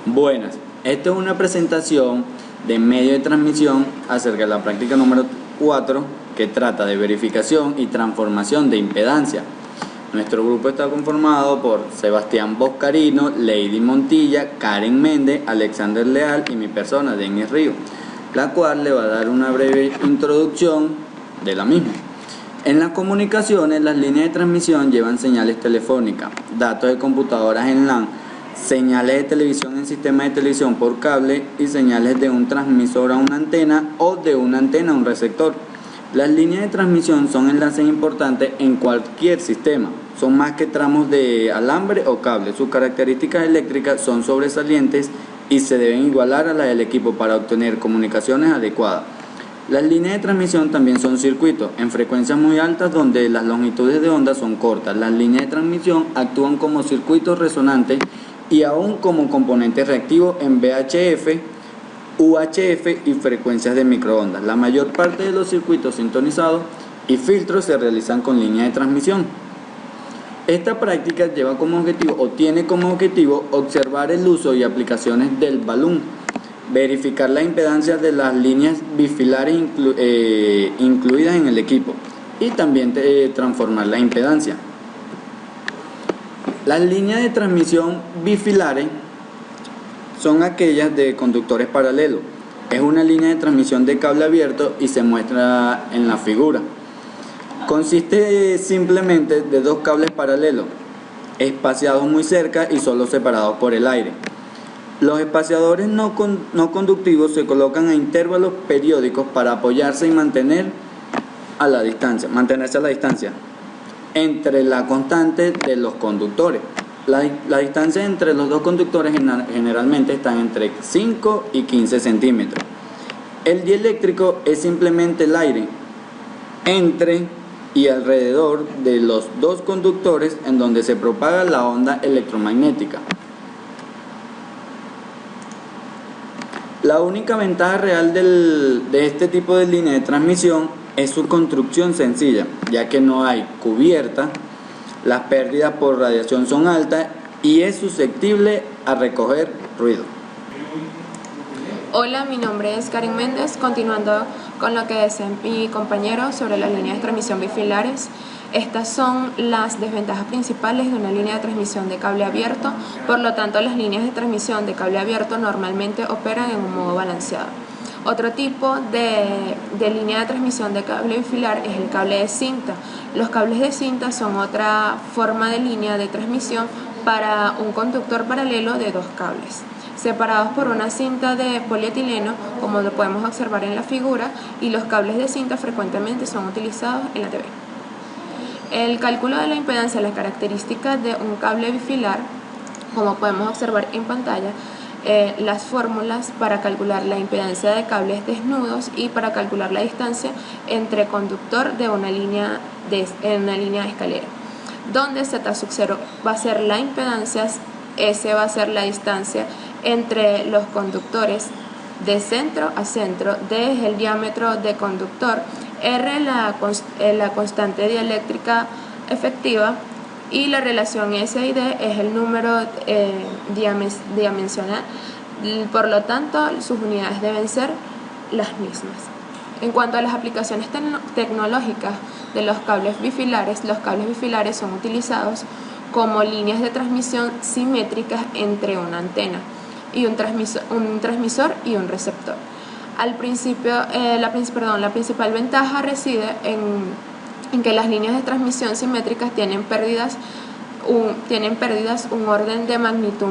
Buenas, esta es una presentación de medio de transmisión acerca de la práctica número 4 que trata de verificación y transformación de impedancia. Nuestro grupo está conformado por Sebastián Boscarino, Lady Montilla, Karen Méndez, Alexander Leal y mi persona, Denis Río, la cual le va a dar una breve introducción de la misma. En las comunicaciones, las líneas de transmisión llevan señales telefónicas, datos de computadoras en LAN, señales de televisión en sistemas de televisión por cable y señales de un transmisor a una antena o de una antena a un receptor. Las líneas de transmisión son enlaces importantes en cualquier sistema. Son más que tramos de alambre o cable. Sus características eléctricas son sobresalientes y se deben igualar a las del equipo para obtener comunicaciones adecuadas. Las líneas de transmisión también son circuitos en frecuencias muy altas donde las longitudes de onda son cortas. Las líneas de transmisión actúan como circuitos resonantes y aún como componentes reactivos en VHF, UHF y frecuencias de microondas. La mayor parte de los circuitos sintonizados y filtros se realizan con líneas de transmisión. Esta práctica lleva como objetivo o tiene como objetivo observar el uso y aplicaciones del balún, verificar la impedancia de las líneas bifilares incluidas en el equipo y también transformar la impedancia. Las líneas de transmisión bifilares son aquellas de conductores paralelos. Es una línea de transmisión de cable abierto y se muestra en la figura. Consiste simplemente de dos cables paralelos, espaciados muy cerca y solo separados por el aire. Los espaciadores no conductivos se colocan a intervalos periódicos para apoyarse y mantenerse a la distancia entre la constante de los conductores. La distancia entre los dos conductores generalmente están entre 5 y 15 centímetros. El dieléctrico es simplemente el aire entre y alrededor de los dos conductores en donde se propaga la onda electromagnética. La única ventaja real de este tipo de línea de transmisión es su construcción sencilla, ya que no hay cubierta, las pérdidas por radiación son altas y es susceptible a recoger ruido. Hola, mi nombre es Karen Méndez, continuando con lo que decía mi compañero sobre las líneas de transmisión bifilares. Estas son las desventajas principales de una línea de transmisión de cable abierto, por lo tanto las líneas de transmisión de cable abierto normalmente operan en un modo balanceado. Otro tipo de línea de transmisión de cable bifilar es el cable de cinta. Los cables de cinta son otra forma de línea de transmisión para un conductor paralelo de dos cables, separados por una cinta de polietileno, como lo podemos observar en la figura, y los cables de cinta frecuentemente son utilizados en la TV. El cálculo de la impedancia, las características de un cable bifilar, como podemos observar en pantalla, las fórmulas para calcular la impedancia de cables desnudos y para calcular la distancia entre conductor de una línea en una línea de escalera, donde Z sub 0 va a ser la impedancia, S va a ser la distancia entre los conductores de centro a centro, D es el diámetro de conductor, R la constante dieléctrica efectiva y la relación S y D es el número dimensional. Por lo tanto, sus unidades deben ser las mismas. En cuanto a las aplicaciones tecnológicas de los cables bifilares son utilizados como líneas de transmisión simétricas entre una antena y un transmisor y un receptor. Al principio, la principal ventaja reside en que las líneas de transmisión simétricas tienen pérdidas un orden de magnitud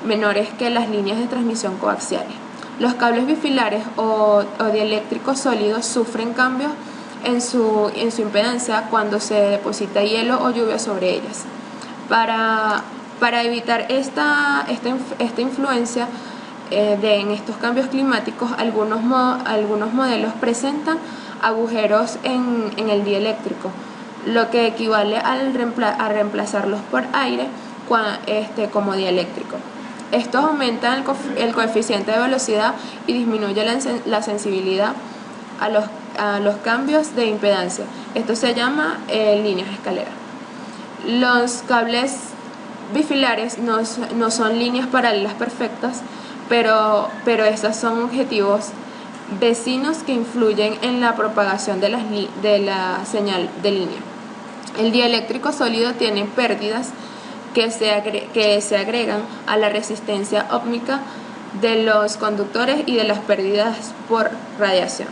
menores que las líneas de transmisión coaxiales. Los cables bifilares o dieléctricos sólidos sufren cambios en su impedancia cuando se deposita hielo o lluvia sobre ellas. Para evitar esta influencia en estos cambios climáticos, algunos modelos presentan agujeros en el dieléctrico, lo que equivale a reemplazarlos por aire como dieléctrico. Estos aumentan el coeficiente de velocidad y disminuye la sensibilidad a los cambios de impedancia. Esto se llama líneas escaleras. Los cables bifilares no son líneas paralelas perfectas, pero estas son objetivos vecinos que influyen en la propagación de la señal de línea. El dieléctrico sólido tiene pérdidas que se agregan a la resistencia óptica de los conductores y de las pérdidas por radiación.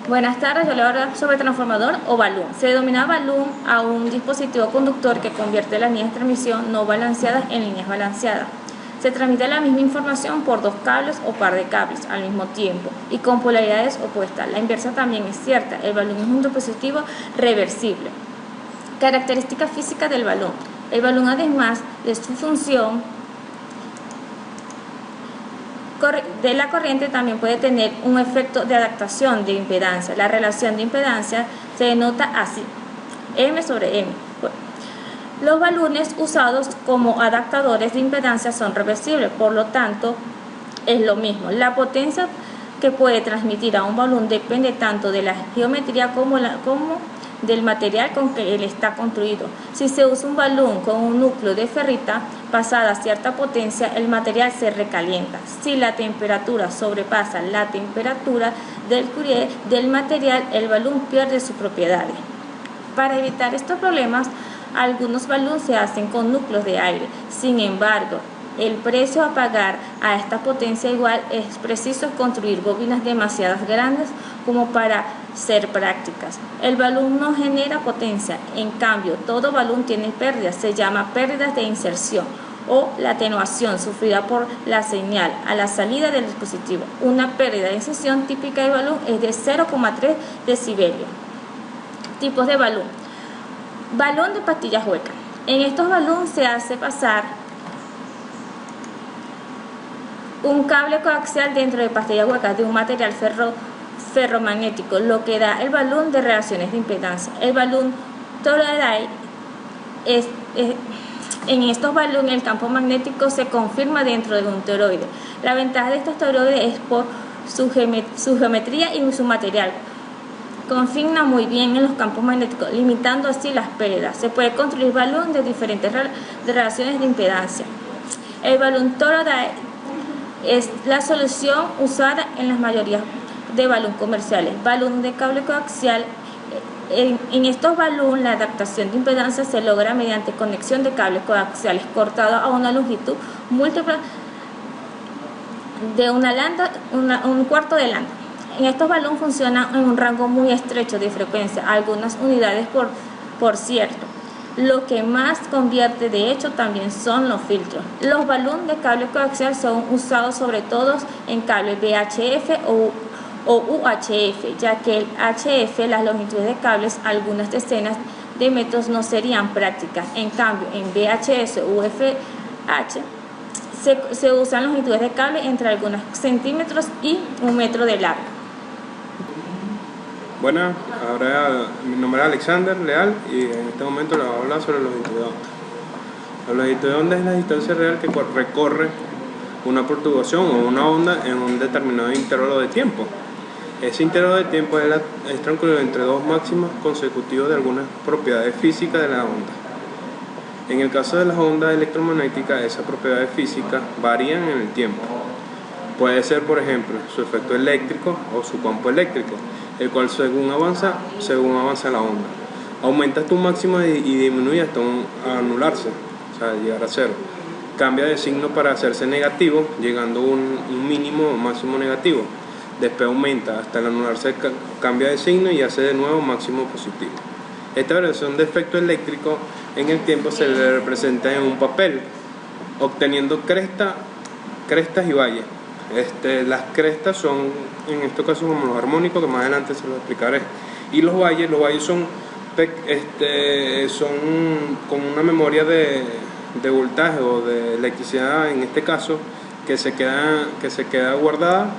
Buenas tardes, yo le voy a hablar sobre transformador o balún. Se denomina balún a un dispositivo conductor que convierte las líneas de transmisión no balanceadas en líneas balanceadas. Se transmite la misma información por dos cables o par de cables al mismo tiempo y con polaridades opuestas. La inversa también es cierta. El balún es un dispositivo reversible. Características físicas del balún. El balún, además de su función de la corriente, también puede tener un efecto de adaptación de impedancia. La relación de impedancia se denota así: M sobre M. Los balunes usados como adaptadores de impedancia son reversibles, por lo tanto es lo mismo. La potencia que puede transmitir a un balún depende tanto de la geometría como del material con que él está construido. Si se usa un balún con un núcleo de ferrita, pasada cierta potencia, el material se recalienta. Si la temperatura sobrepasa la temperatura del Curie del material, el balún pierde sus propiedades. Para evitar estos problemas, algunos balunes se hacen con núcleos de aire. Sin embargo, el precio a pagar a esta potencia igual es preciso construir bobinas demasiado grandes como para ser prácticas. El balún no genera potencia, en cambio todo balún tiene pérdidas, se llama pérdidas de inserción o la atenuación sufrida por la señal a la salida del dispositivo. Una pérdida de inserción típica de balún es de 0,3 decibelios. Tipos de balún. Balón de pastillas huecas. En estos balones se hace pasar un cable coaxial dentro de pastillas huecas de un material ferromagnético, lo que da el balón de relaciones de impedancia. El balón toroidal en estos balones el campo magnético se confirma dentro de un toroide. La ventaja de estos toroides es por su geometría y su material. Configna muy bien en los campos magnéticos, limitando así las pérdidas. Se puede construir balón de diferentes relaciones de impedancia. El balón toroidal es la solución usada en las mayorías de balón comerciales. Balón de cable coaxial. En estos balones la adaptación de impedancia se logra mediante conexión de cables coaxiales cortados a una longitud múltiple de un cuarto de lambda. En estos balones funcionan en un rango muy estrecho de frecuencia, algunas unidades por cierto. Lo que más convierte de hecho también son los filtros. Los balones de cable coaxial son usados sobre todo en cables VHF o UHF, ya que el HF, las longitudes de cables, algunas decenas de metros no serían prácticas. En cambio, en VHS o UFH se usan longitudes de cable entre algunos centímetros y 1 metro de largo. Buenas, ahora mi nombre es Alexander Leal y en este momento les voy a hablar sobre la longitud de onda. La longitud de onda es la distancia real que recorre una perturbación o una onda en un determinado intervalo de tiempo. Ese intervalo de tiempo es transcurrido entre dos máximas consecutivos de algunas propiedades físicas de la onda. En el caso de las ondas electromagnéticas, esas propiedades físicas varían en el tiempo. Puede ser, por ejemplo, su efecto eléctrico o su campo eléctrico, el cual según avanza la onda. Aumenta tu máxima y disminuye hasta anularse, o sea, llegar a cero. Cambia de signo para hacerse negativo, llegando a un mínimo o máximo negativo. Después aumenta hasta el anularse, cambia de signo y hace de nuevo máximo positivo. Esta variación de efecto eléctrico en el tiempo se le representa en un papel, obteniendo crestas y valles. Las crestas son, en este caso, como los armónicos, que más adelante se los explicaré. Y los valles son con una memoria de voltaje o de electricidad, en este caso, que se queda guardada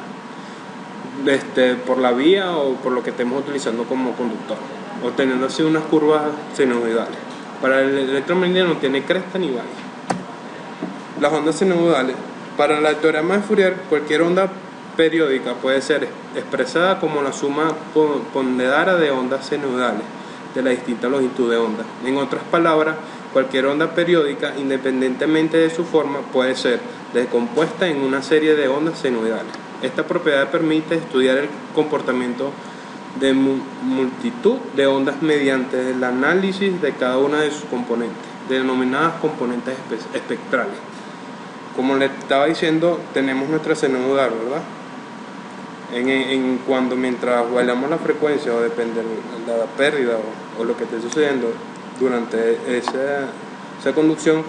por la vía o por lo que estemos utilizando como conductor, obteniendo así unas curvas sinusoidales. Para el electromagnetismo no tiene cresta ni valle. Las ondas sinusoidales. Para el teorema de Fourier, cualquier onda periódica puede ser expresada como la suma ponderada de ondas sinusoidales de la distinta longitud de onda. En otras palabras, cualquier onda periódica, independientemente de su forma, puede ser descompuesta en una serie de ondas senoidales. Esta propiedad permite estudiar el comportamiento de multitud de ondas mediante el análisis de cada una de sus componentes, denominadas componentes espectrales. Como le estaba diciendo, tenemos nuestra senoidal, ¿verdad? Cuando mientras bailamos la frecuencia o depende de la pérdida o lo que esté sucediendo durante esa conducción,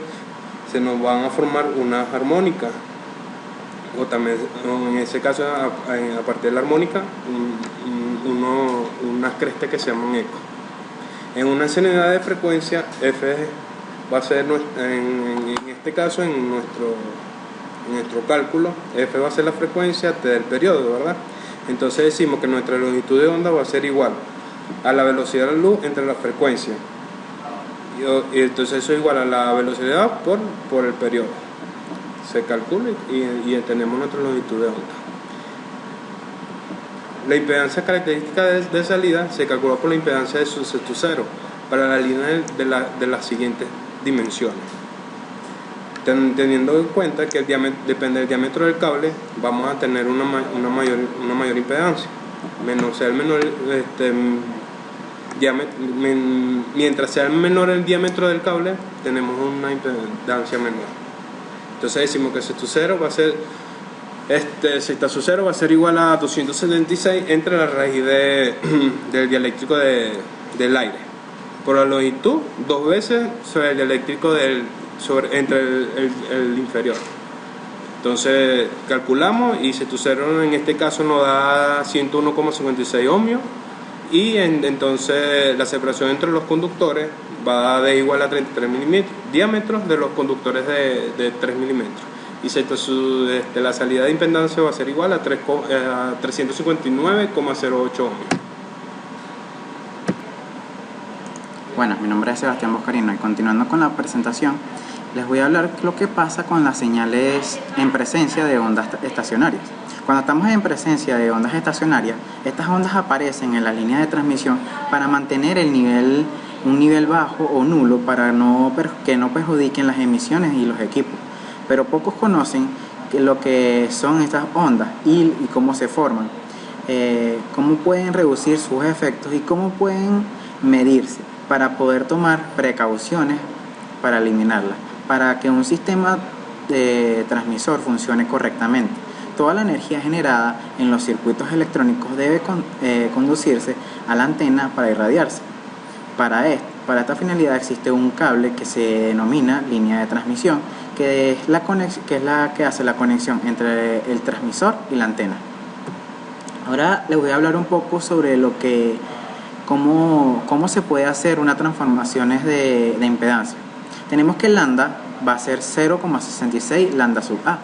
se nos van a formar unas armónicas, o también en ese caso a partir de la armónica unas crestas que se llaman eco. En una senoidal de frecuencia, F va a ser en este caso en nuestro cálculo, F va a ser la frecuencia T del periodo, ¿verdad? Entonces decimos que nuestra longitud de onda va a ser igual a la velocidad de la luz entre la frecuencia, y entonces eso es igual a la velocidad por el periodo. Se calcula y tenemos nuestra longitud de onda. La impedancia característica de salida se calcula por la impedancia de su cero para la línea de las siguientes dimensiones. Teniendo en cuenta que depende del diámetro del cable, vamos a tener una mayor impedancia. Mientras sea menor el diámetro del cable, tenemos una impedancia menor. Entonces decimos que sexto cero va a ser sextazo cero va a ser igual a 276 entre la raíz del dieléctrico del aire por la longitud, 2 veces sobre el dieléctrico entre el inferior. Entonces calculamos y sexto cero en este caso nos da 101,56 ohmios, y entonces la separación entre los conductores va de igual a 33 milímetros diámetros de los conductores de 3 milímetros, y la salida de impedancia va a ser igual a 359,08 ohmios. Bueno, mi nombre es Sebastián Boscarino y continuando con la presentación les voy a hablar lo que pasa con las señales en presencia de ondas estacionarias. Cuando estamos en presencia de ondas estacionarias, estas ondas aparecen en la línea de transmisión para mantener un nivel bajo o nulo para que no perjudiquen las emisiones y los equipos. Pero pocos conocen lo que son estas ondas y cómo se forman, cómo pueden reducir sus efectos y cómo pueden medirse para poder tomar precauciones para eliminarlas, para que un sistema de transmisor funcione correctamente. Toda la energía generada en los circuitos electrónicos debe conducirse a la antena para irradiarse. Para esta finalidad existe un cable que se denomina línea de transmisión, que es la que hace la conexión entre el transmisor y la antena. Ahora les voy a hablar un poco sobre cómo se puede hacer una transformación de impedancia. Tenemos que lambda va a ser 0,66 lambda sub A,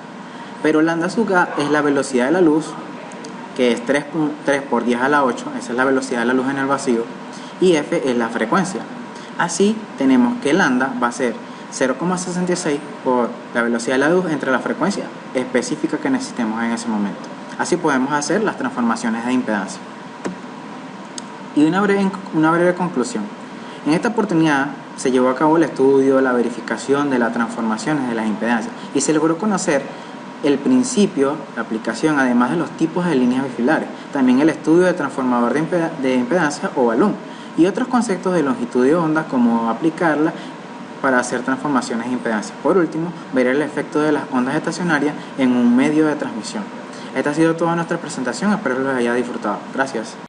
pero lambda sub A es la velocidad de la luz, que es 3 por 10 a la 8, esa es la velocidad de la luz en el vacío, y F es la frecuencia. Así tenemos que lambda va a ser 0,66 por la velocidad de la luz entre la frecuencia específica que necesitemos en ese momento. Así podemos hacer las transformaciones de impedancia. Y una breve conclusión. En esta oportunidad se llevó a cabo el estudio, la verificación de las transformaciones de las impedancias y se logró conocer el principio, la aplicación, además de los tipos de líneas bifilares, también el estudio de transformador de impedancia o balón y otros conceptos de longitud de onda, como aplicarla para hacer transformaciones de impedancia. Por último, ver el efecto de las ondas estacionarias en un medio de transmisión. Esta ha sido toda nuestra presentación, espero que los haya disfrutado. Gracias.